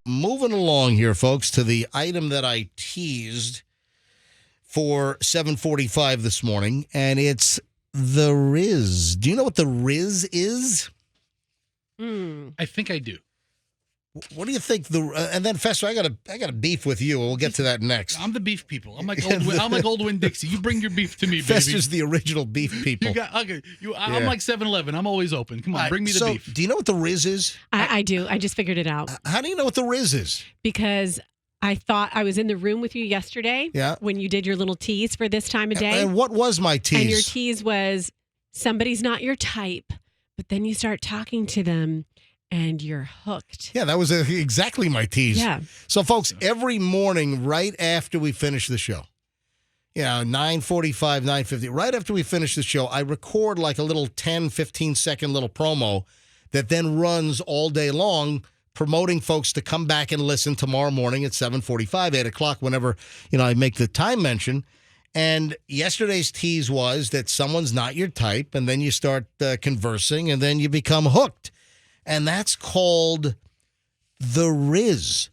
moving along here, folks, to the item that I teased for 7:45 this morning, and it's the RIS. Do you know what the RIS is? I think I do. What do you think? And then Fester, I got a beef with you. We'll get to that next. I'm the beef people. I'm like Old Winn-Dixie. You bring your beef to me, baby. Fester's the original beef people. I'm like 7-Eleven. I'm always open. Come on, bring me the beef. Do you know what the RIS is? I do. I just figured it out. How do you know what the RIS is? Because I thought I was in the room with you yesterday when you did your little tease for this time of day. And what was my tease? And your tease was somebody's not your type, but then you start talking to them and you're hooked. Yeah, that was exactly my tease. Yeah. So, folks, every morning right after we finish the show, 9:45, 9:50, right after we finish the show, I record like a little 10, 15-second little promo that then runs all day long, promoting folks to come back and listen tomorrow morning at 7:45, 8 o'clock, whenever, I make the time mention. And yesterday's tease was that someone's not your type, and then you start conversing, and then you become hooked. And that's called the RIS.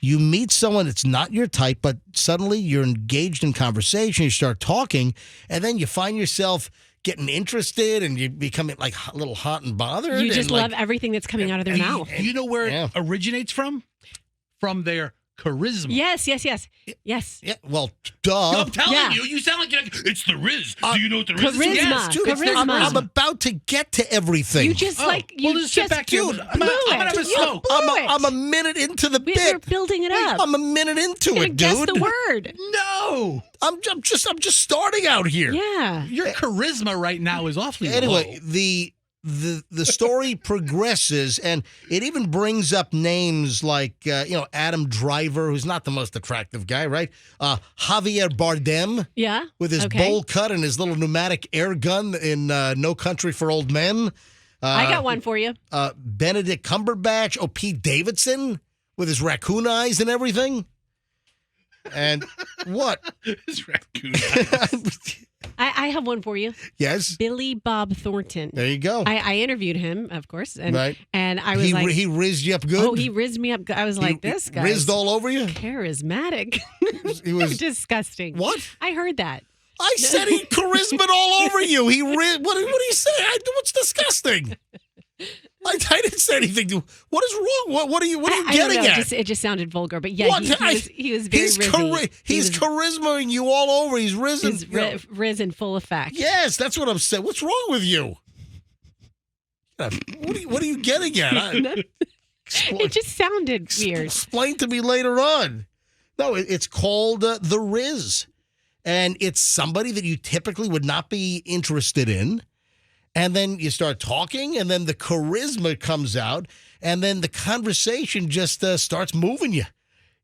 You meet someone that's not your type, but suddenly you're engaged in conversation, you start talking, and then you find yourself getting interested, and you become like a little hot and bothered. You just love everything that's coming out of their mouth. You know where it originates from? From their charisma. Yes. Yeah, well, duh. No, I'm telling you, you sound like it's the RIS. Do you know what the RIS is? Charisma. Yes, dude, I'm about to get to everything. You just just sit back here. I'm gonna have a smoke. I'm a minute into the bit. We're building it up. I'm a minute into it, dude. Guess the word. No. I'm just starting out here. Yeah. Your charisma right now is awfully Anyway, low. The story progresses, and it even brings up names like Adam Driver, who's not the most attractive guy, right? Javier Bardem, with his bowl cut and his little pneumatic air gun in No Country for Old Men. I got one for you. Benedict Cumberbatch, Pete Davidson with his raccoon eyes and everything. And what? His raccoon eyes. I have one for you. Yes. Billy Bob Thornton. There you go. I interviewed him, of course. And, right. And I was he rizzed you up good? Oh, he rizzed me up good. I was like, this guy. Rizzed all over you? Charismatic. He was disgusting. What? I heard that. I said he charisma all over you. He what do you say? What's disgusting? I didn't say anything. What is wrong? What are you getting at? It just sounded vulgar, but yeah, he was very rizzy. He's charismaing you all over. He's risen. He's riz in full effect. Yes, that's what I'm saying. What's wrong with you? What are you getting at? It just sounded weird. Explain to me later on. No, it's called the RIS, and it's somebody that you typically would not be interested in. And then you start talking, and then the charisma comes out, and then the conversation just starts moving you.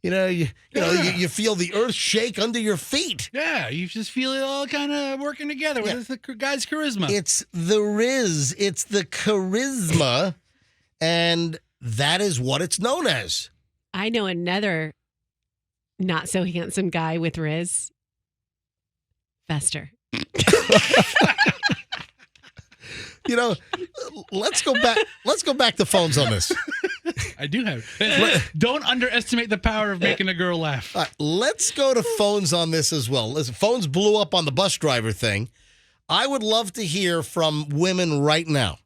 You feel the earth shake under your feet. Yeah, you just feel it all kind of working together with the guy's charisma. It's the RIS. It's the charisma, and that is what it's known as. I know another not so handsome guy with RIS. Fester. Let's go back. Let's go back to phones on this. I do have. Don't underestimate the power of making a girl laugh. Let's go to phones on this as well. Listen, phones blew up on the bus driver thing. I would love to hear from women right now.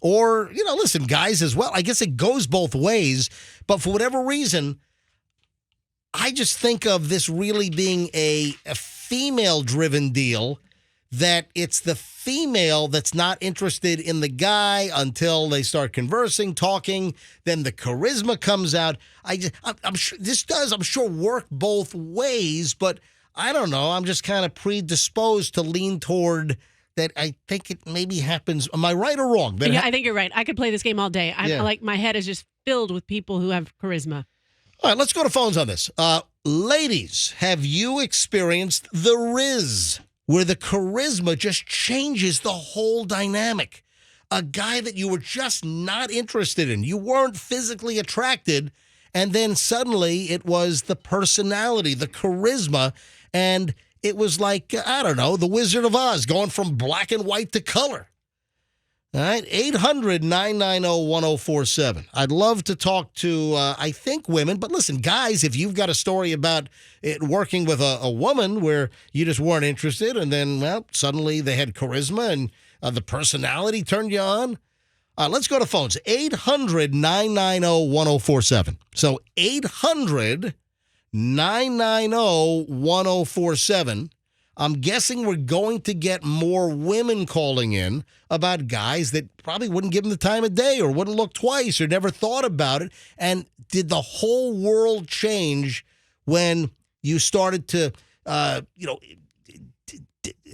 Or, listen, guys as well. I guess it goes both ways. But for whatever reason, I just think of this really being a female-driven deal, that it's the female that's not interested in the guy until they start conversing, talking. Then the charisma comes out. I'm sure this does, work both ways, but I don't know. I'm just kind of predisposed to lean toward that. I think it maybe happens. Am I right or wrong? I think you're right. I could play this game all day. My head is just filled with people who have charisma. All right, let's go to phones on this. Ladies, have you experienced the RIS, where the charisma just changes the whole dynamic? A guy that you were just not interested in, you weren't physically attracted, and then suddenly it was the personality, the charisma, and it was like, I don't know, the Wizard of Oz going from black and white to color. All right, 800-990-1047. I'd love to talk to, I think, women. But listen, guys, if you've got a story about it working with a woman where you just weren't interested and then, well, suddenly they had charisma and the personality turned you on. Let's go to phones. 800-990-1047. So 800-990-1047. I'm guessing we're going to get more women calling in about guys that probably wouldn't give them the time of day or wouldn't look twice or never thought about it. And did the whole world change when you started to,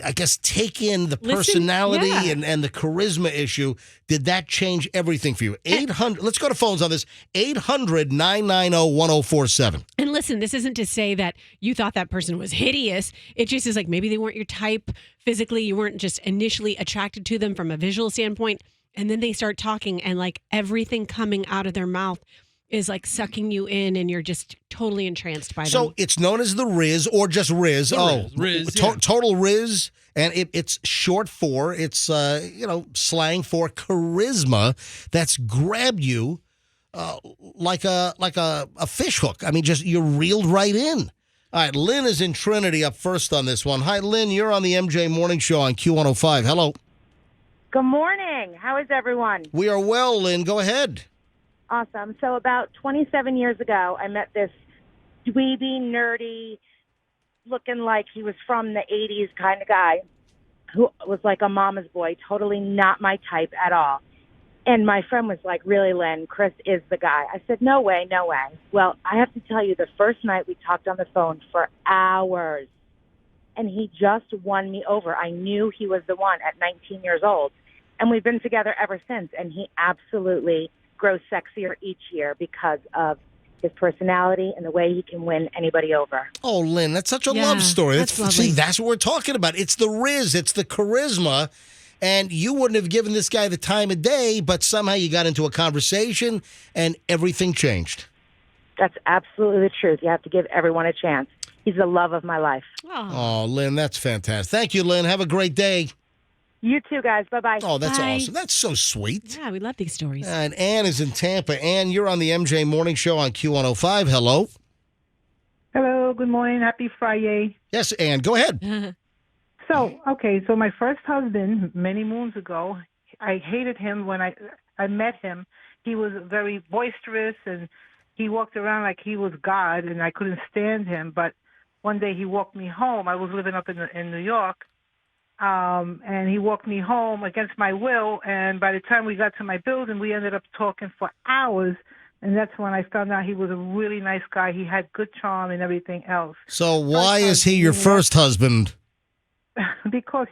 I guess, take in the personality and the charisma issue? Did that change everything for you? 800. Let's go to phones on this. 800-990-1047. And listen, this isn't to say that you thought that person was hideous. It just is like maybe they weren't your type physically. You weren't just initially attracted to them from a visual standpoint. And then they start talking and like everything coming out of their mouth is like sucking you in and you're just totally entranced by them. So it's known as the RIS or just RIS. RIS, Total RIS. And it's short for, it's, slang for charisma that's grabbed you like a fish hook. I mean, just you're reeled right in. All right, Lynn is in Trinity up first on this one. Hi, Lynn. You're on the MJ Morning Show on Q105. Hello. Good morning. How is everyone? We are well, Lynn. Go ahead. Awesome. So about 27 years ago, I met this dweeby, nerdy, looking like he was from the 80s kind of guy who was like a mama's boy, totally not my type at all. And my friend was like, really, Lynn, Chris is the guy. I said, no way, no way. Well, I have to tell you, the first night we talked on the phone for hours, and he just won me over. I knew he was the one at 19 years old. And we've been together ever since, and he absolutely grows sexier each year because of his personality and the way he can win anybody over. Oh, Lynn, that's such a love story. That's lovely. See, that's what we're talking about. It's the RIS. It's the charisma. And you wouldn't have given this guy the time of day, but somehow you got into a conversation and everything changed. That's absolutely the truth. You have to give everyone a chance. He's the love of my life. Oh, Lynn, that's fantastic. Thank you, Lynn. Have a great day. You too, guys. Bye-bye. Oh, that's Bye. awesome. That's so sweet. Yeah, we love these stories. And Ann is in Tampa. Ann, you're on the MJ Morning Show on Q105. Hello. Hello, good morning. Happy Friday. Yes, Ann, go ahead. So my first husband, many moons ago, I hated him when I met him. He was very boisterous, and he walked around like he was God, and I couldn't stand him. But one day he walked me home. I was living up in New York, and he walked me home against my will, and by the time we got to my building, we ended up talking for hours. And that's when I found out he was a really nice guy. He had good charm and everything else. So why is he your first husband? Because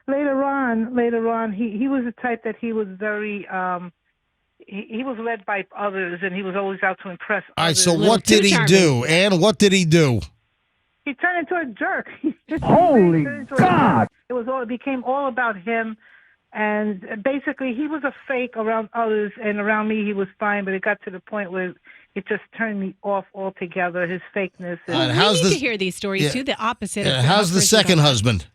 later on, he was the type that he was very, he was led by others, and he was always out to impress All right, others. so what did he do? Ann, what did he do? He turned into a jerk. Holy God! It became all about him. And basically, he was a fake around others, and around me, he was fine. But it got to the point where it just turned me off altogether. His fakeness. And We need to hear these stories too. The opposite. Of how's the second husband?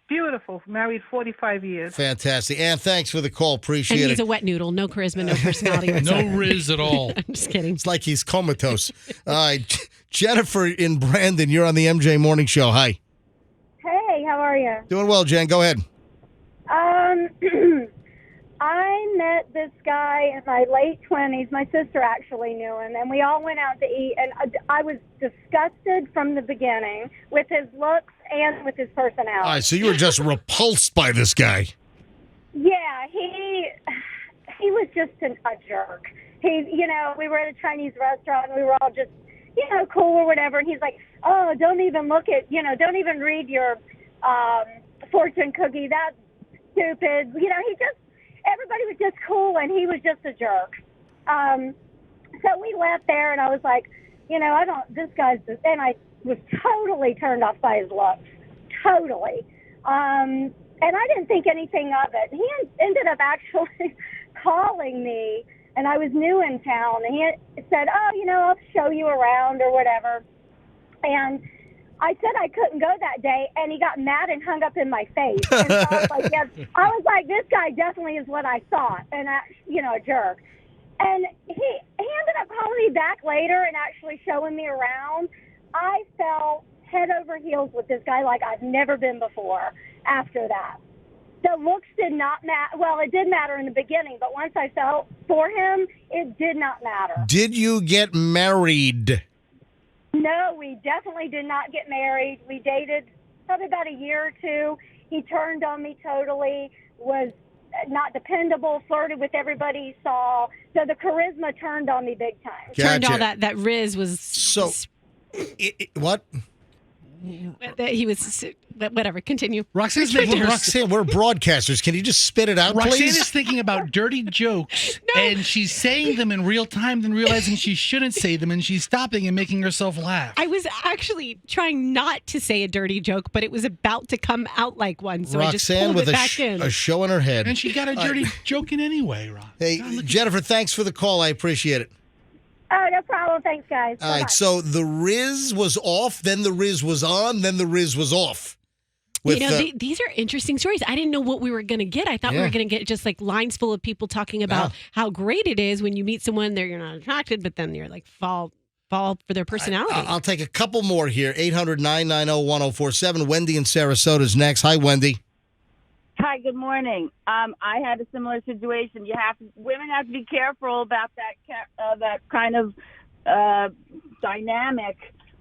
beautiful. Married 45 years. Fantastic. Ann, thanks for the call. Appreciate And it. he's a wet noodle. No charisma, no personality. No Riz at all. I'm just kidding. It's like he's comatose. All right, Jennifer in Brandon, you're on the MJ Morning Show. Hi. Hey, how are you? Doing well, Jen. Go ahead. I met this guy in my late 20s. My sister actually knew him, and we all went out to eat, and I was disgusted from the beginning with his looks and with his personality. All right, so you were just repulsed by this guy. Yeah, he was just a jerk. We were at a Chinese restaurant, and we were all just, cool or whatever, and he's like, oh, don't even don't even read your fortune cookie. That's stupid. Everybody was just cool, and he was just a jerk. So we left there, and I was like, and I was totally turned off by his looks. Totally. And I didn't think anything of it. He ended up actually calling me, and I was new in town, and he said, oh, I'll show you around or whatever. And I said I couldn't go that day, and he got mad and hung up in my face. And so I was like, yes. I was like, this guy definitely is what I thought, and a jerk. And he ended up calling me back later and actually showing me around. I fell head over heels with this guy like I've never been before after that. The looks did not matter. Well, it did matter in the beginning, but once I fell for him, it did not matter. Did you get married? No, we definitely did not get married. We dated probably about a year or two. He turned on me totally, was not dependable, flirted with everybody he saw. So the charisma turned on me big time. Turned Gotcha. all that Riz was So, what? that he was whatever. Continue. Roxanne's making her. Roxanne, we're broadcasters. Can you just spit it out, Roxanne please? is thinking about dirty jokes, and she's saying them in real time, then realizing she shouldn't say them, and she's stopping and making herself laugh. I was actually trying not to say a dirty joke, but it was about to come out like one, so I just Roxanne pulled with it back in. a show in her head. And she got a dirty joke in anyway, Ron. Hey, God, look at Jennifer, thanks for the call. I appreciate it. Oh, no problem. Thanks, guys. All right, Bye-bye. so the Riz was off, then the Riz was on, then the Riz was off. With, These are interesting stories. I didn't know what we were going to get. I thought we were going to get just like lines full of people talking about how great it is when you meet someone you're not attracted, but then you're like fall for their personality. I'll take a couple more here. 800-990-1047. Wendy in Sarasota's next. Hi, Wendy. Hi, good morning. I had a similar situation. Women have to be careful about that kind of dynamic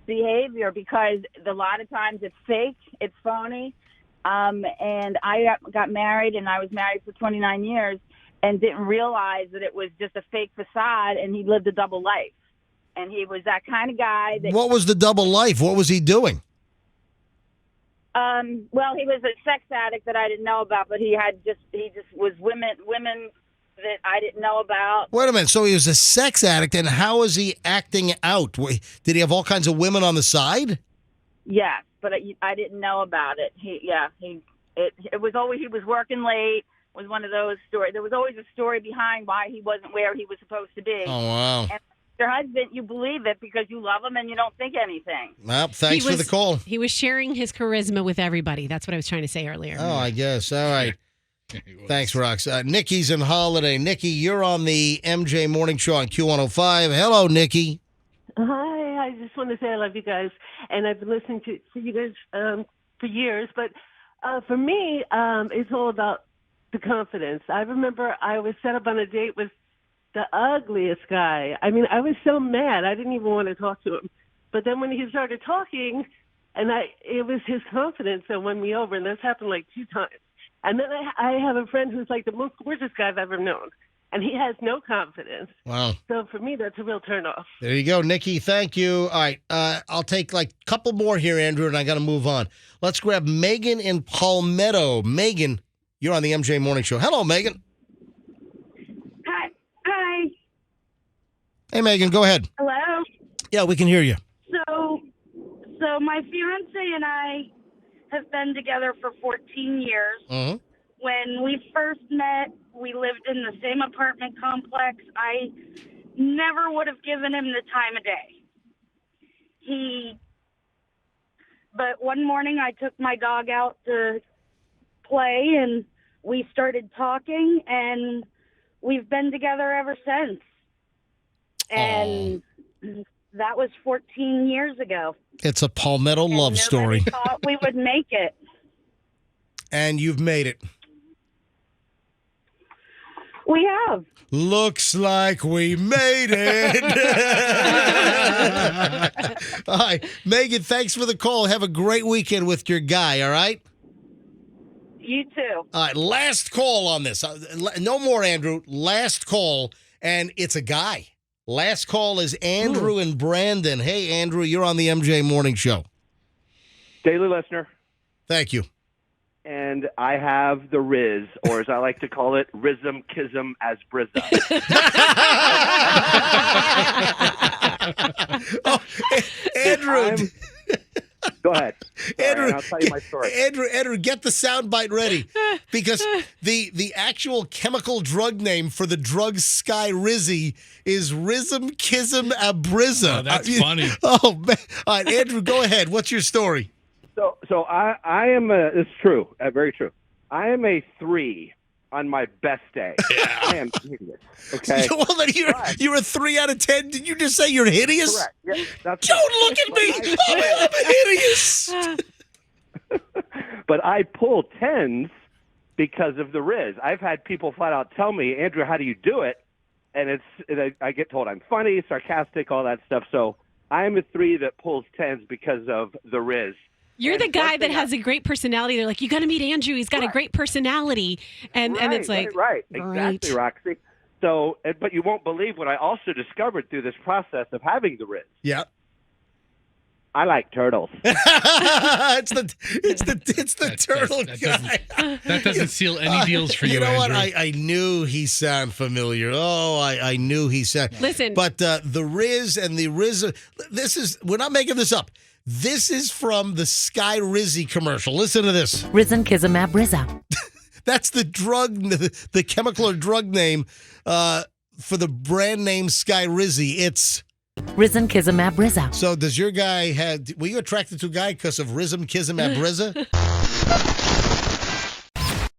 behavior because a lot of times it's fake, it's phony. And I got married, and I was married for 29 years, and didn't realize that it was just a fake facade, and he lived a double life. And he was that kind of guy. What was the double life? What was he doing? Well, he was a sex addict that I didn't know about, but he just was women that I didn't know about. Wait a minute. So he was a sex addict, and how is he acting out? Did he have all kinds of women on the side? Yes, but I didn't know about it. It was always, he was working late. Was one of those stories. There was always a story behind why he wasn't where he was supposed to be. Oh, wow. And your husband, you believe it because you love him and you don't think anything. Well, thanks for the call. He was sharing his charisma with everybody. That's what I was trying to say earlier. Oh, I guess. All right. Thanks, Rox. Nikki's in Holiday. Nikki, you're on the MJ Morning Show on Q105. Hello, Nikki. Hi, I just want to say I love you guys, and I've been listening to you guys for years. But for me, it's all about the confidence. I remember I was set up on a date with the ugliest guy. I mean, I was so mad. I didn't even want to talk to him. But then when he started talking, it was his confidence that won me over, and that's happened like 2 times. And then I have a friend who's like the most gorgeous guy I've ever known, and he has no confidence. Wow. So for me, that's a real turnoff. There you go, Nikki. Thank you. All right. I'll take like a couple more here, Andrew, and I got to move on. Let's grab Megan in Palmetto. Megan, you're on the MJ Morning Show. Hello, Megan. Hi. Hey, Megan, go ahead. Hello. Yeah, we can hear you. So my fiance and I have been together for 14 years. Mm-hmm. When we first met, we lived in the same apartment complex. I never would have given him the time of day. But one morning I took my dog out to play and we started talking and we've been together ever since. And that was 14 years ago. It's a Palmetto love story. Nobody thought we would make it. And you've made it. We have. Looks like we made it. All right. Megan, thanks for the call. Have a great weekend with your guy, all right? You too. All right, last call on this. No more, Andrew. Last call, and it's a guy. Last call is Andrew and Brandon. Hey, Andrew, you're on the MJ Morning Show. Daily listener. Thank you. And I have the Riz, or as I like to call it, Rizm Kism as Brizza. Andrew. Go ahead. Andrew, and I'll tell you my story. Andrew, get the soundbite ready, because the actual chemical drug name for the drug Sky Rizzy is Rism Kism Abrizza. Oh, that's funny. Oh, man. All right, Andrew, go ahead. What's your story? So I am it's true, very true. I am a 3 on my best day. Yeah. I am hideous. Okay. Well, then you're a 3 out of 10. Did you just say you're hideous? Correct. Yeah, that's Don't look at me. I'm hideous. But I pull 10s because of the Riz. I've had people flat out tell me, Andrew, how do you do it? And I get told I'm funny, sarcastic, all that stuff. So I'm a 3 that pulls 10s because of the Riz. You're the guy that has a great personality. They're like, you got to meet Andrew. He's got a great personality. And it's like, right. Exactly, Roxy. So, but you won't believe what I also discovered through this process of having the Riz. Yeah. I like turtles. it's the turtle guy. That doesn't seal any deals for you, You know Andrew. what? I knew he sounded familiar. Oh, I knew he sounded. Listen. But the Riz and the Riz, we're not making this up. This is from the Sky Rizzy commercial. Listen to this. Risankizumab Rizza. That's the drug, the chemical or drug name for the brand name Sky Rizzy. It's Risankizumab Rizza. So does your guy were you attracted to a guy because of Risankizumab Rizza?